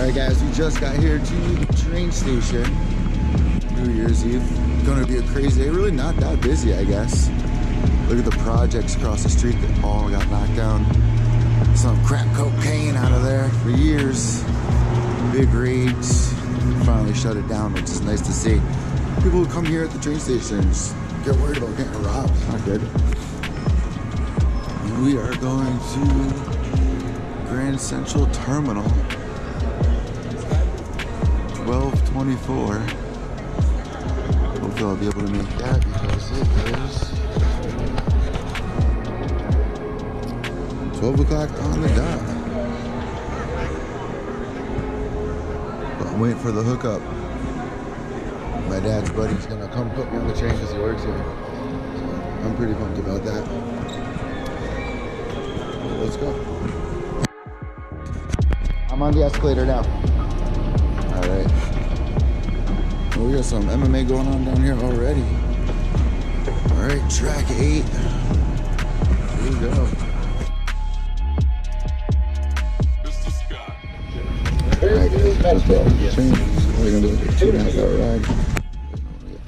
Alright guys, we just got here to the train station. New Year's Eve. Gonna be a crazy day. Really not that busy, I guess. Look at the projects across the street that all got knocked down. Some crack cocaine out of there for years. Big raids. Finally shut it down, which is nice to see. People who come here at the train stations get worried about getting robbed. Not good. And we are going to Grand Central Terminal. 12:24. Hopefully I'll be able to make that because it is 12 o'clock on the dot. But I'm waiting for the hookup. My dad's buddy's gonna come put me on the train because he works here. So I'm pretty pumped about that. So let's go. I'm on the escalator now. Alright. Well, we got some MMA going on down here already. Alright, track 8. Here we go. Alright guys, let's go. We're gonna do like a 2.5 hour ride.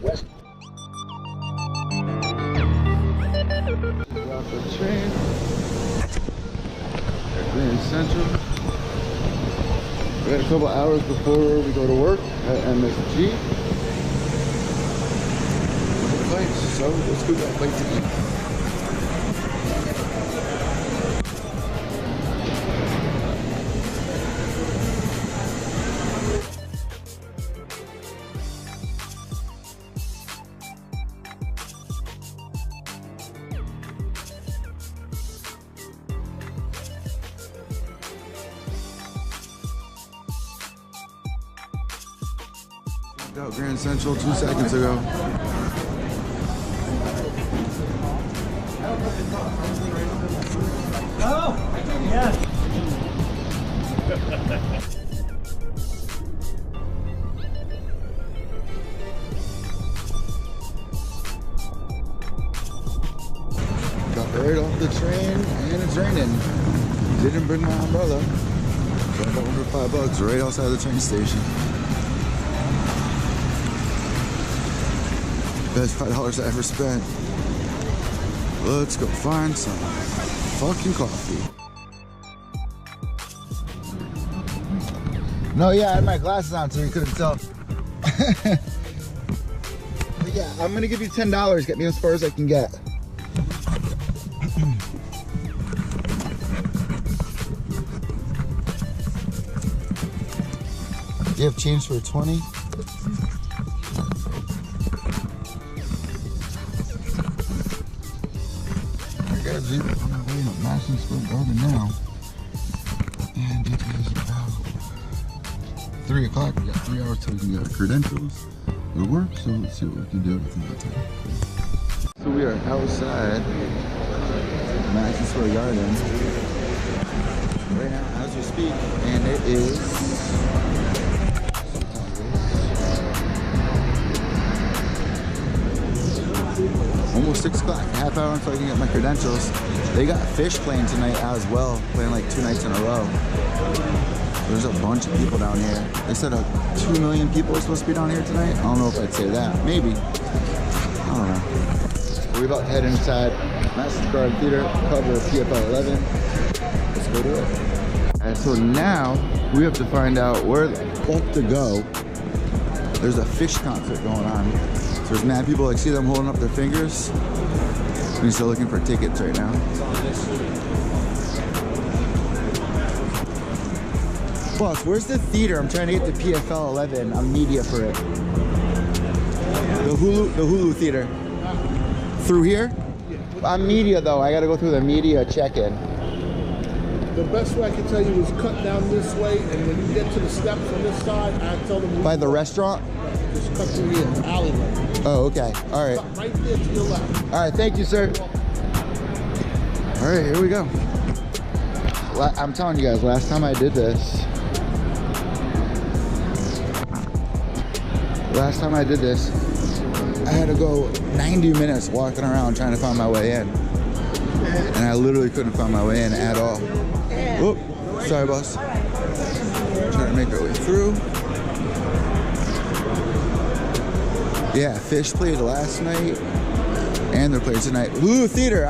West. We're off the train. At Grand Central. We got a couple hours before we go to work at MSG. So let's go get a bite to eat. Out Grand Central 2 seconds ago. Oh, yeah. Got right off the train and it's raining. Didn't bring my umbrella. So I got under $5 right outside the train station. Best $5 I ever spent. Let's go find some fucking coffee. No, yeah, I had my glasses on so you couldn't tell. But yeah, I'm gonna give you $10. Get me as far as I can get. Do you have change for 20? I'm on my way to Madison Square Garden now. And it is about 3 o'clock. We got 3 hours till we can get our credentials to work, so let's see what we can do within that time. So we are outside Madison Square Garden right now as we speak, and it is almost 6 o'clock, half hour until I can get my credentials. They got fish playing tonight as well, playing like 2 nights in a row. There's a bunch of people down here. They said 2 million people are supposed to be down here tonight. I don't know if I'd say that, maybe. I don't know. We're about to head inside Madison Square Garden Theater, cover PFL 11. Let's go do it. And so now we have to find out where the fuck to go. There's a fish concert going on. So there's mad people, like see them holding up their fingers. We're still looking for tickets right now. Boss, where's the theater? I'm trying to get to PFL 11. I'm media for it. The Hulu theater. Through here? I'm media though. I gotta go through the media check-in. The best way I can tell you is cut down this way, and when you get to the steps on this side, I tell them... By the restaurant? Just cut through here, the alleyway. Oh, okay. All right. Right there to your left. All right, thank you, sir. All right, here we go. I'm telling you guys, last time I did this, I had to go 90 minutes walking around trying to find my way in. And I literally couldn't find my way in at all. Whoop, sorry boss. Trying to make our way through. Yeah, Fish played last night, and they're playing tonight. Blue Theater.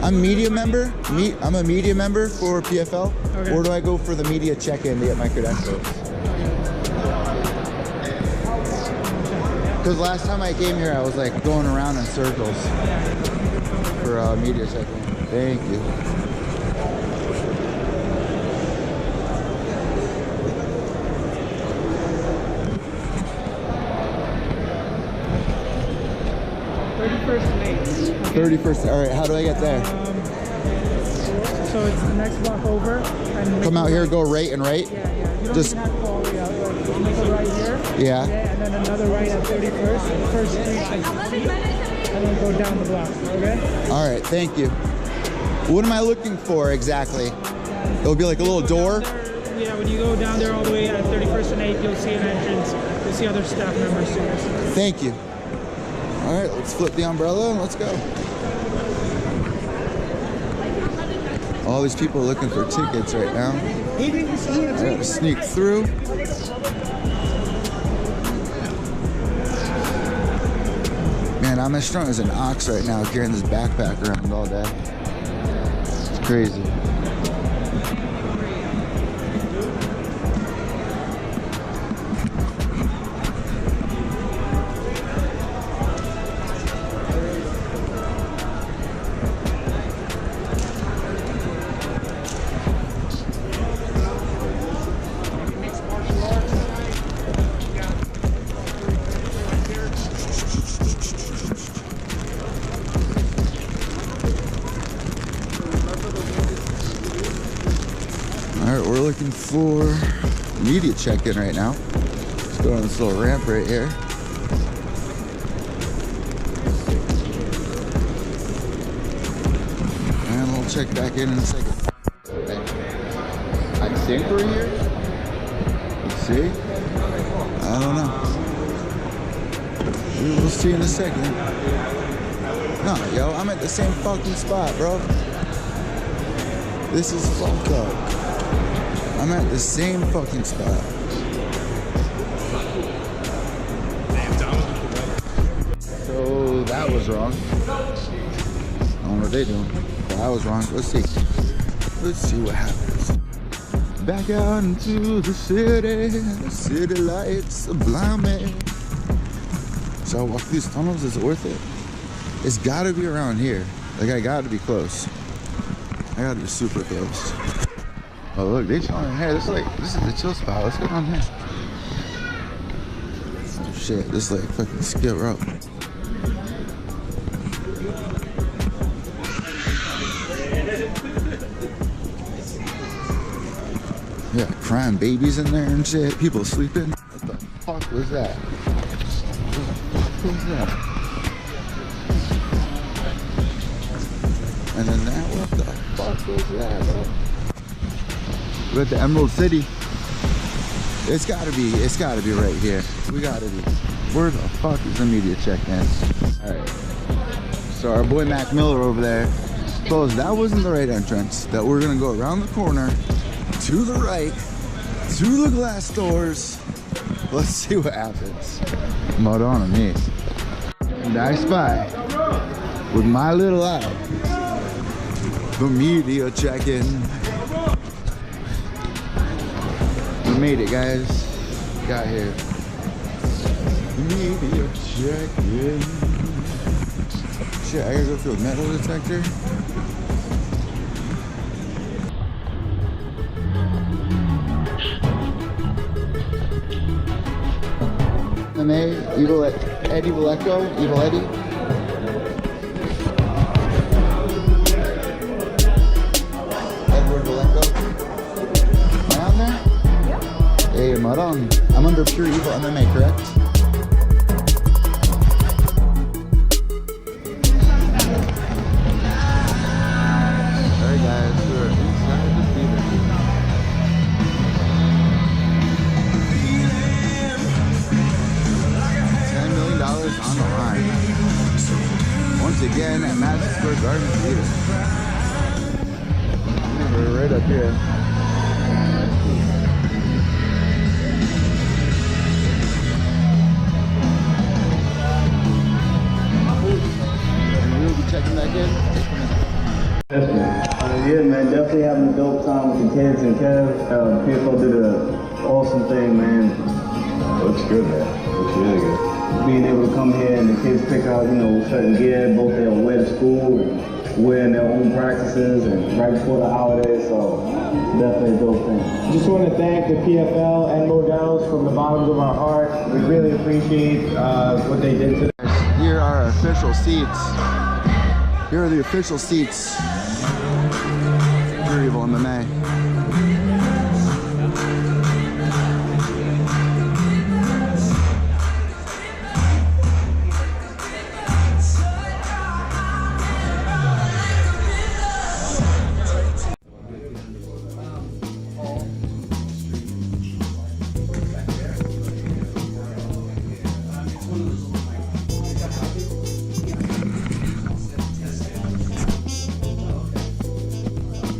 I'm media member. I'm a media member for PFL. Okay. Or do I go for the media check-in to get my credentials? Because last time I came here, I was like going around in circles for media check-in. Thank you. Okay. 31st. All right. How do I get there? So it's the next block over. And Come out here, go right and right. Yeah, yeah. You don't Just- even have to go all the way out. Like, make a right here. Yeah. And then another right at 31st. The first street. And then go down the block. Okay? All right. Thank you. What am I looking for exactly? It'll be like a little door. Yeah, when you go down there all the way at 31st and 8th, you'll see an entrance. You'll see other staff members too. Thank you. All right, let's flip the umbrella and let's go. All these people are looking for tickets right now. I gotta sneak through. Man, I'm as strong as an ox right now carrying this backpack around all day. It's crazy. All right, we're looking for media check-in right now. Let's go on this little ramp right here. And we'll check back in a second. I think we're here. Let's see. I don't know. We will see in a second. No, yo, I'm at the same fucking spot, bro. This is fucked up. I'm at the same fucking spot. So that was wrong. I don't know what they're doing. That was wrong. Let's see. Let's see what happens. Back out into the city lights are blinding. So I walk these tunnels, is it worth it? It's gotta be around here. Like I gotta be close. I gotta be super close. Oh look, they chilling here. This is the chill spot. Let's go down here. Oh shit, this is like fucking skid rope. Yeah, crying babies in there and shit. People sleeping. What the fuck was that? What was that? And then that, what the fuck was that, bro? We're at the Emerald City. It's gotta be right here. We gotta be. Where the fuck is the media check-in? Alright. So our boy Mac Miller over there told us that wasn't the right entrance, that we're gonna go around the corner, to the right, through the glass doors. Let's see what happens. Mud on me. And I spy, with my little eye, the media check-in. We made it, guys. Got here. Media check-in. Shit, I gotta go through a metal detector. Evil Eddie Vallejo, Evil Eddie. Edward Vallejo. Am I on there? Yeah. Hey, Maron. I'm under Pure Evil MMA, correct? Alright guys, we're inside the theater. On the line. Once again at Madison Square Garden Theater. We're right up here. PFL did an awesome thing, man. Looks good, man. Looks really good. Being able to come here and the kids pick out, you know, certain gear, both they'll wear to school and wear in their own practices and right before the holidays, so definitely a dope thing. Just want to thank the PFL and Models from the bottoms of our heart. We really appreciate what they did today. Here are our official seats. Here are the official seats. Pure Evil MMA.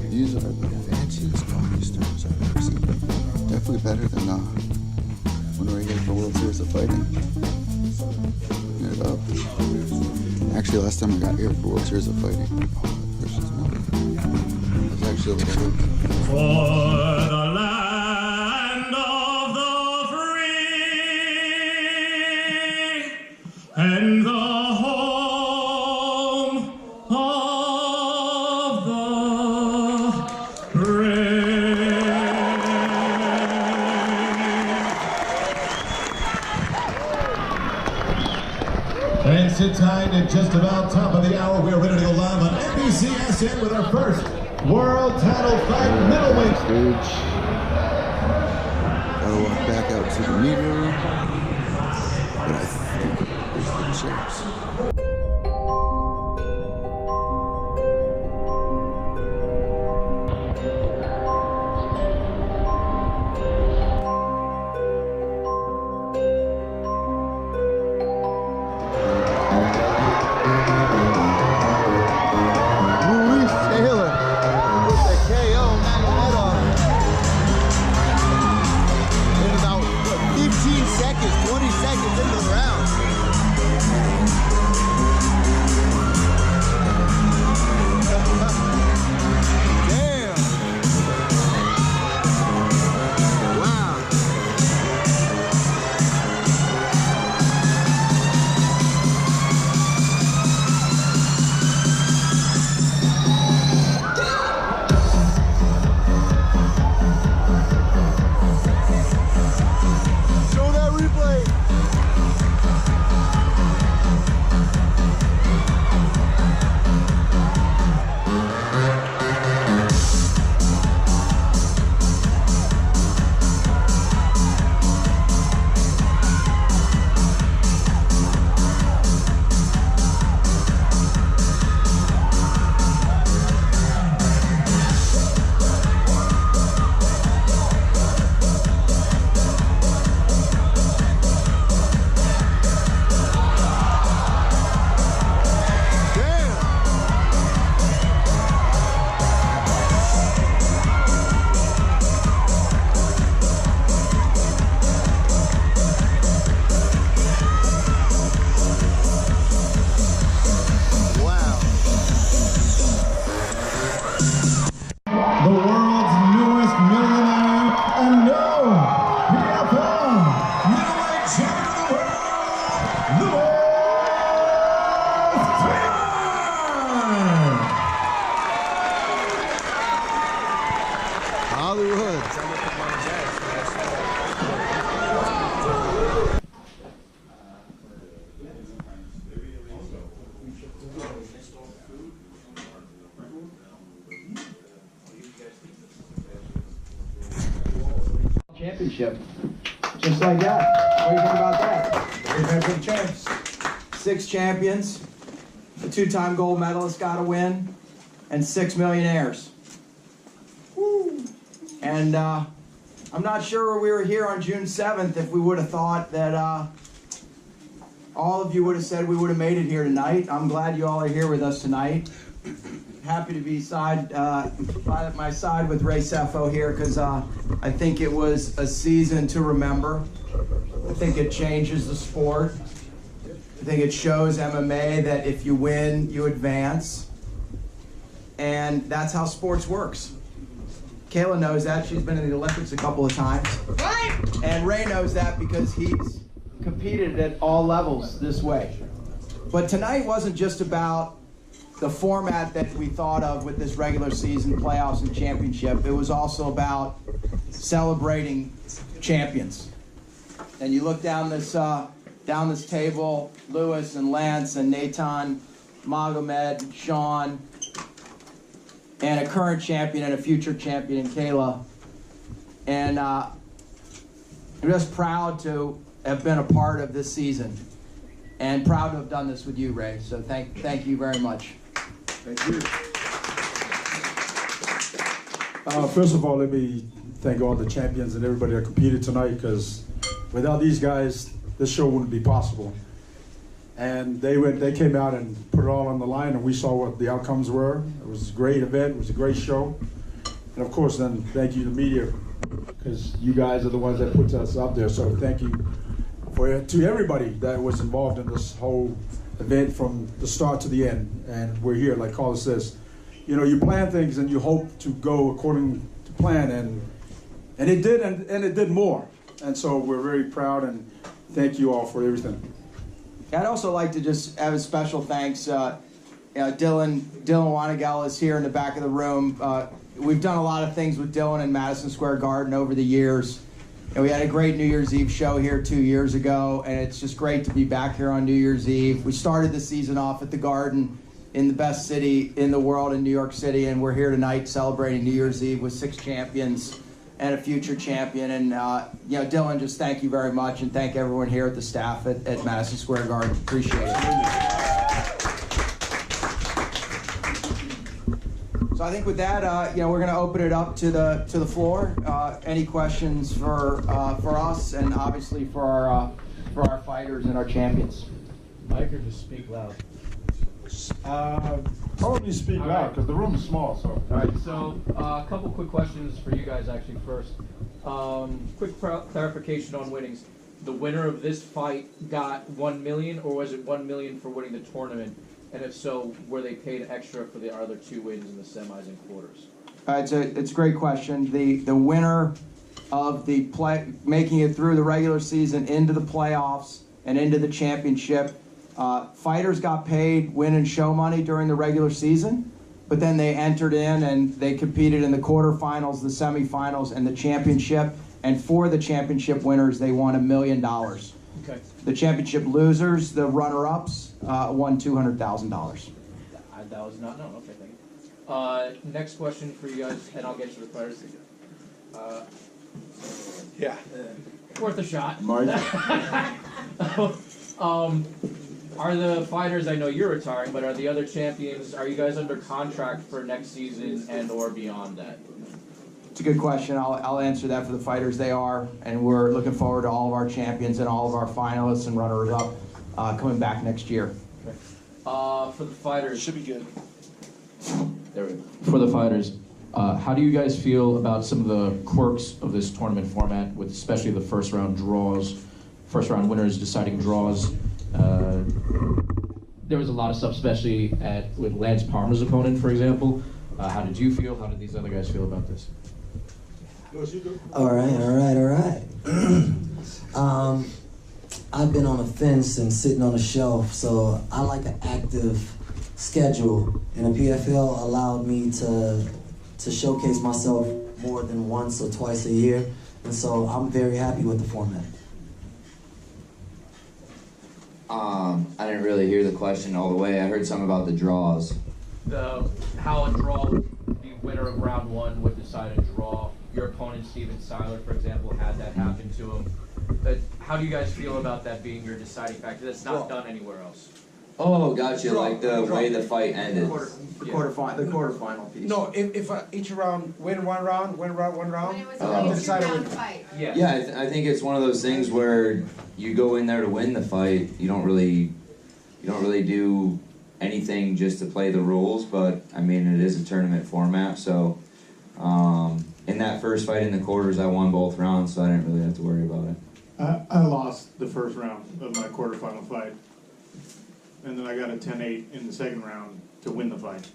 These are the fanciest coffee stores I've ever seen. Definitely better than when we were here for World Series of Fighting. Looking it up. Actually, last time I got here for World Series of Fighting, precious milk. It was actually a little weird. For the land of the free and the home of the And sit tight at just about top of the hour. We're ready to go live on NBCSN with our first world title fight middleweight. Stage. Gotta walk back out to the meet room. But I think there's the chairs. Championship. Just like that. What do you think about that? We're for the champs. 6 champions, a 2-time gold medalist got a win, and 6 millionaires. Woo. And I'm not sure we were here on June 7th if we would have thought that all of you would have said we would have made it here tonight. I'm glad you all are here with us tonight. Happy to be by my side with Ray Seffo here, because I think it was a season to remember. I think it changes the sport. I think it shows MMA that if you win, you advance. And that's how sports works. Kayla knows that. She's been in the Olympics a couple of times. Right. And Ray knows that because he's competed at all levels this way. But tonight wasn't just about the format that we thought of with this regular season, playoffs, and championship. It was also about celebrating champions. And you look down this table, Lewis and Lance and Natan, Magomed, Sean, and a current champion and a future champion in Kayla. And I'm just proud to have been a part of this season and proud to have done this with you, Ray. So thank you very much. Thank you. First of all, let me thank all the champions and everybody that competed tonight, because without these guys, this show wouldn't be possible. And they came out and put it all on the line, and we saw what the outcomes were. It was a great event. It was a great show. And of course, then thank you to the media, because you guys are the ones that put us up there. So thank you to everybody that was involved in this whole event from the start to the end. And we're here, like Carla says. You know, you plan things and you hope to go according to plan, and it did, and it did more. And so we're very proud, and thank you all for everything. I'd also like to just have a special thanks. Dylan Wanagel is here in the back of the room. We've done a lot of things with Dylan in Madison Square Garden over the years. And we had a great New Year's Eve show here 2 years ago, and it's just great to be back here on New Year's Eve. We started the season off at the Garden in the best city in the world, in New York City, and we're here tonight celebrating New Year's Eve with 6 champions and a future champion. And Dylan, just thank you very much, and thank everyone here at the staff at Madison Square Garden. Appreciate it. So I think with that, we're going to open it up to the floor. Any questions for us, and obviously for our fighters and our champions? Mike, or just speak loud? Probably speak loud, because the room is small. So. All right, so a couple quick questions for you guys actually first. Quick clarification on winnings. The winner of this fight got $1 million, or was it $1 million for winning the tournament? And if so, were they paid extra for the other 2 wins in the semis and quarters? It's a great question. The winner of the making it through the regular season into the playoffs and into the championship, fighters got paid win and show money during the regular season, but then they entered in and they competed in the quarterfinals, the semifinals, and the championship. And for the championship winners, they won $1 million. Okay. The championship losers, the runner-ups, won $200,000. That was not known. Okay, thank you. Next question for you guys, and I'll get to the fighters. Worth a shot. Mike. Are the fighters, I know you're retiring, but are the other champions, are you guys under contract for next season and or beyond that? It's a good question. I'll answer that for the fighters. They are, and we're looking forward to all of our champions and all of our finalists and runners-up coming back next year. Okay. For the fighters, Should be good. there we go. For the fighters, how do you guys feel about some of the quirks of this tournament format, with especially the first round draws, first round winners deciding draws? There was a lot of stuff, especially with Lance Parma's opponent, for example. How did you feel? How did these other guys feel about this? All right. I've been on a fence and sitting on a shelf, so I like an active schedule. And the PFL allowed me to showcase myself more than once or twice a year, and so I'm very happy with the format. I didn't really hear the question all the way. I heard something about the draws. How a draw, the winner of round 1 would decide a draw. Your opponent, Steven Seiler, for example, had that happen to him. But how do you guys feel about that being your deciding factor? That's not done anywhere else. Oh, gotcha. Like the way the fight ended. The quarterfinal piece. No, if each round, win one round. When it was a 2-round fight. Yeah, I think it's one of those things where you go in there to win the fight. You don't really do anything just to play the rules, but I mean it is a tournament format. So in that first fight in the quarters, I won both rounds, so I didn't really have to worry about it. I lost the first round of my quarterfinal fight, and then I got a 10-8 in the second round to win the fight.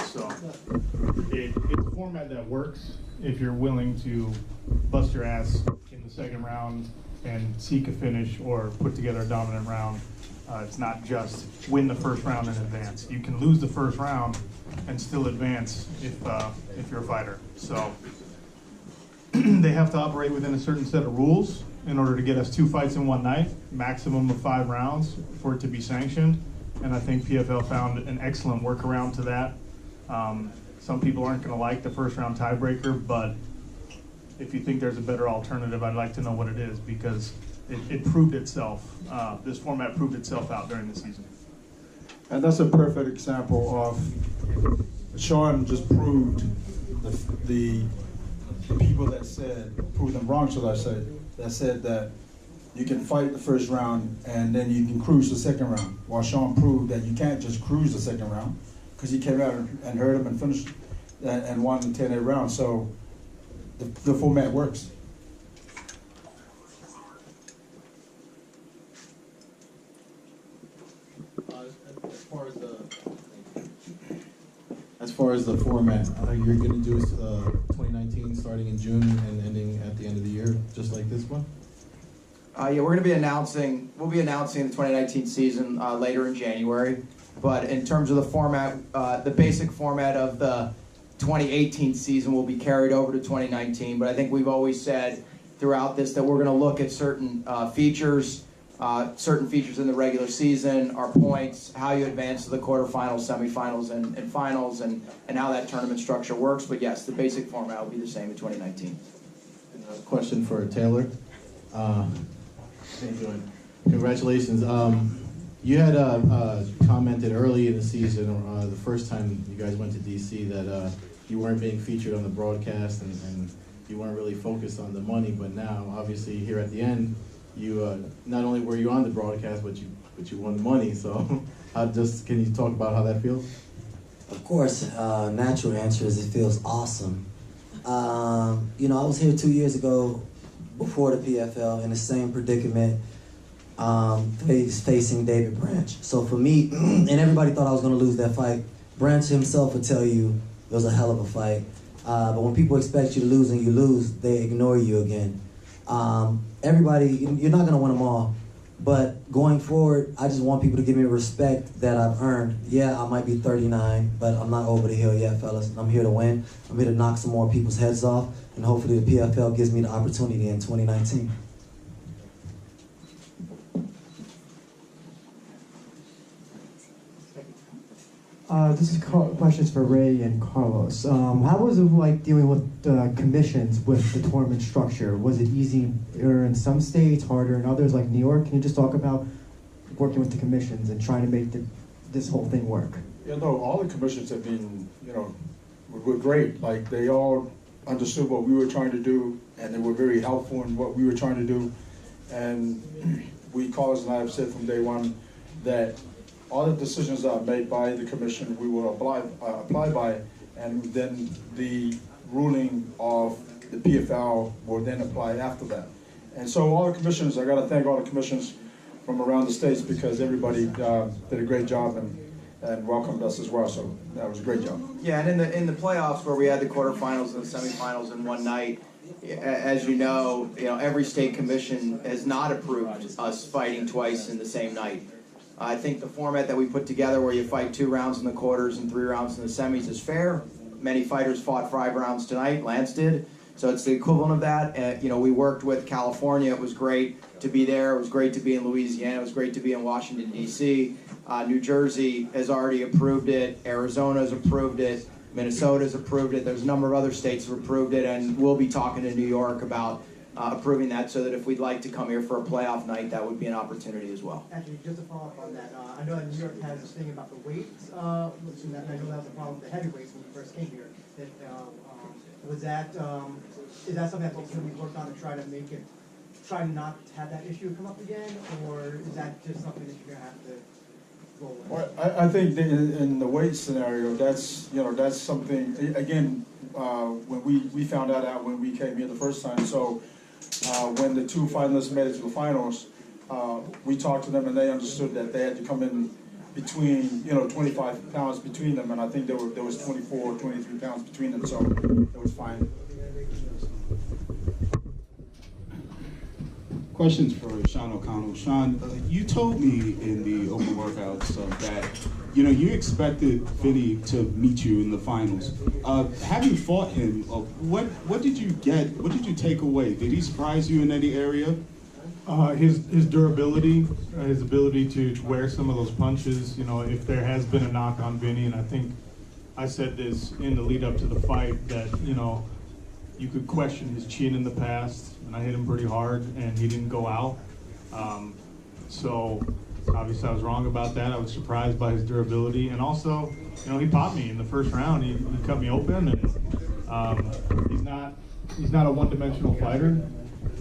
So it's a format that works if you're willing to bust your ass in the second round and seek a finish or put together a dominant round. It's not just win the first round and advance. You can lose the first round and still advance if you're a fighter. So they have to operate within a certain set of rules in order to get us 2 fights in one night, maximum of 5 rounds for it to be sanctioned. And I think PFL found an excellent workaround to that. Some people aren't going to like the first round tiebreaker, but if you think there's a better alternative, I'd like to know what it is, because it proved itself. This format proved itself out during the season. And that's a perfect example of Sean just proved the people that said, proved them wrong, should I say, that said that you can fight the first round and then you can cruise the second round. While Sean proved that you can't just cruise the second round, because he came out and hurt him and finished and won the 10-8 round. So the format works. As far as the format, you're going to do 2019 starting in June and ending at the end of the year, just like this one? Yeah, we'll be announcing the 2019 season later in January. But in terms of the format, the basic format of the 2018 season will be carried over to 2019. But I think we've always said throughout this that we're going to look at certain features in the regular season, our points, how you advance to the quarterfinals, semifinals, and finals, and how that tournament structure works. But yes, the basic format will be the same in 2019. Question for Taylor. Thank you. Congratulations. You had commented early in the season, the first time you guys went to DC, that you weren't being featured on the broadcast and you weren't really focused on the money. But now, obviously, here at the end, you not only were you on the broadcast, but you won the money. So, can you talk about how that feels? Of course, natural answer is it feels awesome. I was here 2 years ago before the PFL in the same predicament, facing David Branch. So for me, and everybody thought I was going to lose that fight. Branch himself would tell you it was a hell of a fight. But when people expect you to lose and you lose, they ignore you again. Everybody, you're not going to win them all. But going forward, I just want people to give me respect that I've earned. Yeah, I might be 39, but I'm not over the hill yet, fellas. I'm here to win. I'm here to knock some more people's heads off, and hopefully the PFL gives me the opportunity in 2019. This is questions for Ray and Carlos. How was it like dealing with commissions with the tournament structure? Was it easier in some states, harder in others, like New York? Can you just talk about working with the commissions and trying to make this whole thing work? Yeah, no, all the commissions have been, were great. Like, they all understood what we were trying to do, and they were very helpful in what we were trying to do. And Carlos and I have said from day one that all the decisions that are made by the commission, we will apply by, and then the ruling of the PFL will then apply after that. And so all the commissions, I got to thank all the commissions from around the states, because everybody did a great job and welcomed us as well. So that was a great job. Yeah, and in the playoffs where we had the quarterfinals and the semifinals in one night, as you know, every state commission has not approved us fighting twice in the same night. I think the format that we put together, where you fight 2 rounds in the quarters and 3 rounds in the semis, is fair. Many fighters fought 5 rounds tonight. Lance did. So it's the equivalent of that. We worked with California. It was great to be there. It was great to be in Louisiana. It was great to be in Washington, D.C. New Jersey has already approved it. Arizona's approved it. Minnesota's approved it. There's a number of other states that have approved it, and we'll be talking to New York about approving that, so that if we'd like to come here for a playoff night, that would be an opportunity as well. Actually, just to follow up on that, I know that New York has this thing about the weights. I know that was a problem with the heavyweights when we first came here. Is that something that's also going to be worked on to try to not have that issue come up again, or is that just something that you're going to have to roll with? Well, I think in the weight scenario, that's something, again, when we found that out when we came here the first time. So when the 2 finalists made it to the finals, we talked to them, and they understood that they had to come in between, 25 pounds between them, and I think there was 24 or 23 pounds between them, so it was fine. Questions for Sean O'Connell. Sean, you told me in the open workouts that you expected Vinny to meet you in the finals. Having fought him, what did you get? What did you take away? Did he surprise you in any area? His durability, his ability to wear some of those punches. If there has been a knock on Vinny, and I think I said this in the lead up to the fight, that you could question his chin in the past, and I hit him pretty hard, and he didn't go out. So obviously I was wrong about that. I was surprised by his durability, and also, he popped me in the first round. He cut me open, and he's not a one-dimensional fighter.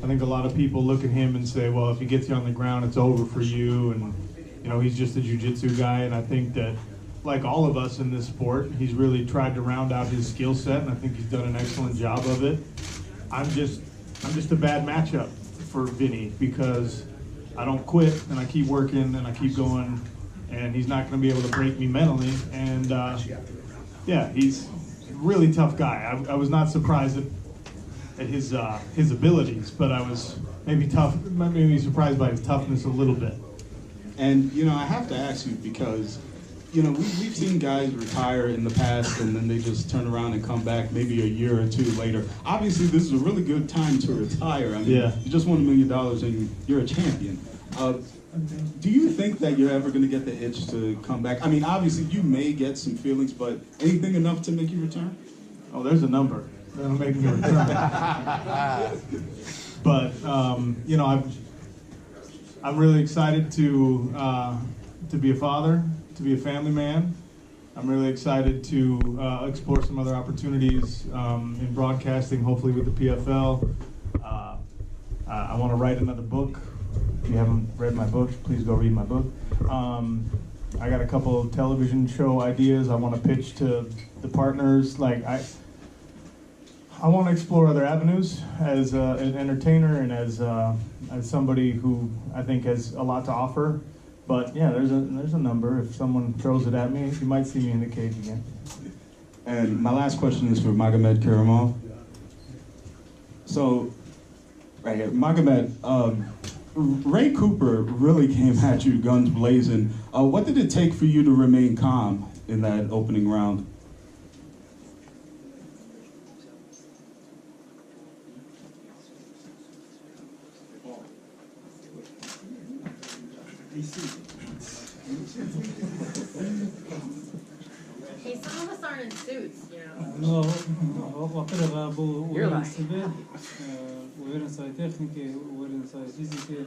I think a lot of people look at him and say, well, if he gets you on the ground, it's over for you, and he's just a jiu-jitsu guy. And I think that, like all of us in this sport, he's really tried to round out his skill set, and I think he's done an excellent job of it. I'm just a bad matchup for Vinny, because I don't quit, and I keep working, and I keep going, and he's not going to be able to break me mentally. And yeah, he's a really tough guy. I was not surprised at his abilities, but I was maybe surprised by his toughness a little bit. And I have to ask you, because we've seen guys retire in the past, and then they just turn around and come back maybe a year or two later. Obviously, this is a really good time to retire. I mean, you just won $1 million and you're a champion. Do you think that you're ever going to get the itch to come back? I mean, obviously, you may get some feelings, but anything enough to make you return? Oh, there's a number that'll make me return. But I'm really excited to be a father, to be a family man. I'm really excited to explore some other opportunities in broadcasting, hopefully with the PFL. I want to write another book. If you haven't read my book, please go read my book. I got a couple of television show ideas I want to pitch to the partners. I want to explore other avenues as an entertainer and as somebody who I think has a lot to offer. But yeah, there's a number. If someone throws it at me, you might see me in the cage again. And my last question is for Magomed Karamov. So, right here, Magomed, Ray Cooper really came at you guns blazing. What did it take for you to remain calm in that opening round? Hey, some of us aren't in suits, No, وقتها وين السبب وين صاي تكنيكي وين صاي فيزيكي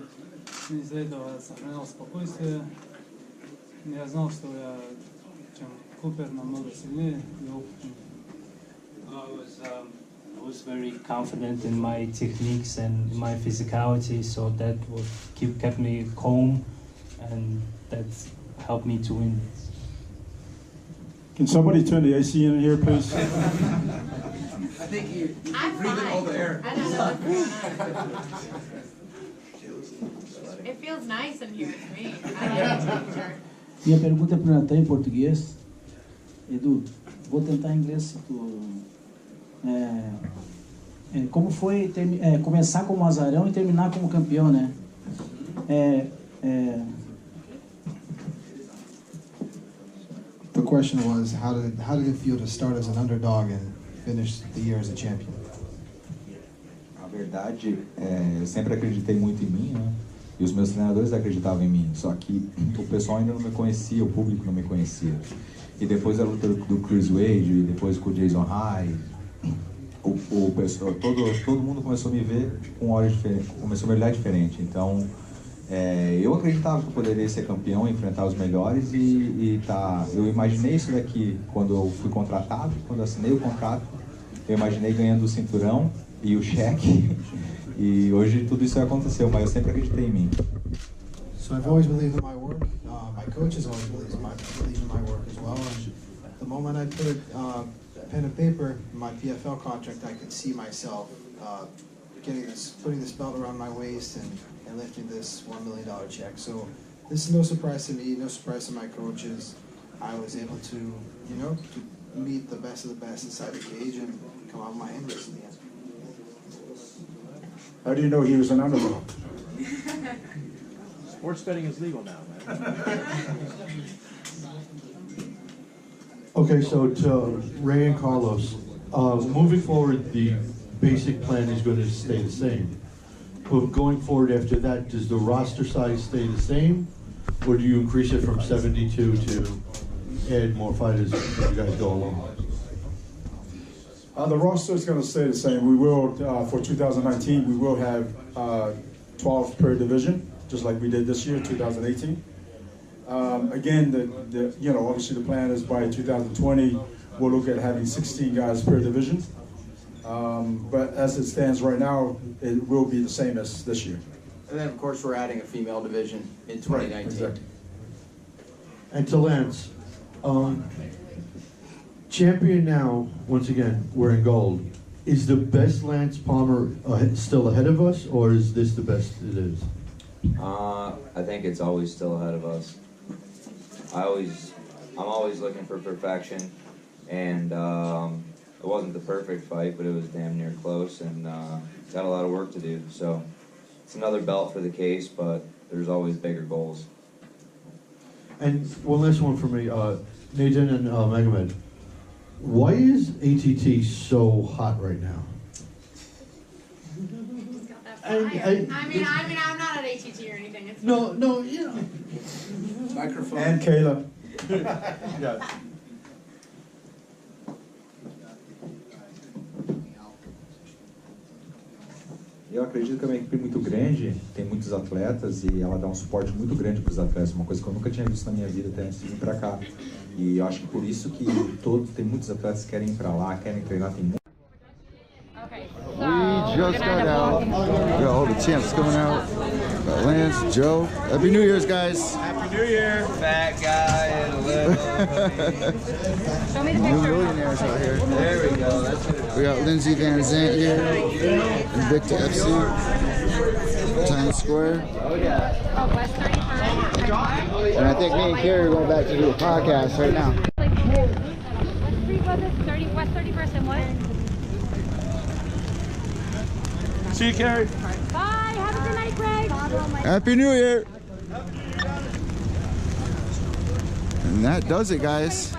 نزيد صحنا успокойся я знал что я чем Купер намного сильнее и опытнее. I was very confident in my techniques and my physicality, so that kept me calm, and that helped me to win. Can somebody turn the AC in here, please? I think you breathe in all the air. I don't know what's going on. It feels nice in here to me. I like the temperature. Minha pergunta é para o Natan em português. Edu, vou tentar em inglês se tu... como foi começar como azarão e terminar como campeão, né? The question was, how did it feel to start as an underdog and finish the year as a champion? A verdade, eu sempre acreditei muito em mim, né? E os meus treinadores acreditavam em mim. Só que o pessoal ainda não me conhecia, o público não me conhecia. E depois da luta do Chris Wade, e depois com o Jason High, o pessoal, todo mundo começou a me ver com olhos diferentes, começou a me olhar diferente. Então, eu acreditava que eu poderia ser campeão, enfrentar os melhores eu imaginei isso daqui quando eu fui contratado, quando eu assinei o contrato, eu imaginei ganhando o cinturão e o cheque, e hoje tudo isso aconteceu, mas eu sempre acreditei em mim. So I've always believed in my work. My coaches always believe in my work as well. And the moment I put pen and paper in my PFL contract, I could see myself putting this belt around my waist and lifting this $1 million check. So this is no surprise to me, no surprise to my coaches. I was able to, you know, to meet the best of the best inside the cage and come out with my index in the end. How do you know he was an underdog? Sports betting is legal now, man. Okay, so to Ray and Carlos, moving forward, the basic plan is going to stay the same. But going forward after that, does the roster size stay the same? Or do you increase it from 72 to add more fighters as you guys go along? The roster is going to stay the same. We will, for 2019, we will have 12 per division, just like we did this year, 2018. Again, you know, obviously the plan is by 2020, we'll look at having 16 guys per division. But as it stands right now, it will be the same as this year. And then, of course, we're adding a female division in 2019. Right, exactly. And to Lance, champion now, once again, wearing gold. Is the best Lance Palmer still ahead of us, or is this the best it is? I think it's always still ahead of us. I'm always looking for perfection, and it wasn't the perfect fight, but it was damn near close, and got a lot of work to do. So it's another belt for the case, but there's always bigger goals. And one last one for me, Nathan and Magomed. Why is ATT so hot right now? I mean, I'm not at ATT or anything. It's No, you know. Microphone. And Kayla. Yeah. Eu acredito que é uma equipe muito grande, tem muitos atletas e ela dá um suporte muito grande para os atletas, uma coisa que eu nunca tinha visto na minha vida até antes de vir para cá. E eu acho que por isso que tem muitos atletas que querem ir para lá, querem treinar, tem muito. We just got out. We got all the champs coming out. Got Lance, Joe. Happy New Year's, guys. Happy New Year, fat guy and a little. Show me the New picture. millionaires out here. There we go. That's what it is. We got Lindsay Van Zant here. Invicta FC. Times Square. Oh, West 31st. And I think me and Carrie are going back to do a podcast right now. West 31st and what? See you, Carrie. Bye. Have a good night, Greg. Happy New Year. And that does it, guys.